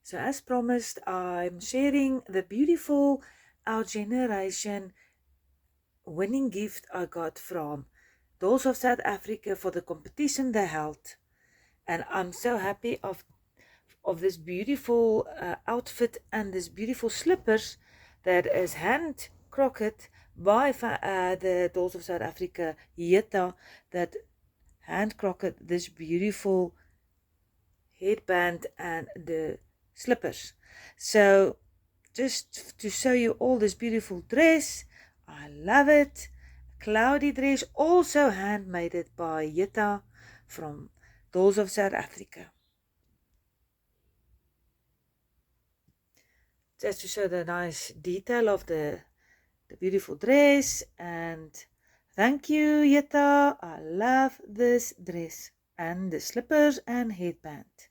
So as promised, I'm sharing the beautiful Our Generation winning gift I got from those of South Africa for the competition they held. And I'm so happy of this beautiful outfit and this beautiful slippers that is hand crocheted by the Dolls of South Africa, Jetta, that hand crocheted this beautiful headband and the slippers. So just to show you all this beautiful dress, I love it. Cloudy dress, also handmade by Jetta from Dolls of South Africa. Just to show the nice detail of the beautiful dress. And thank you, Jetta. I love this dress and the slippers and headband.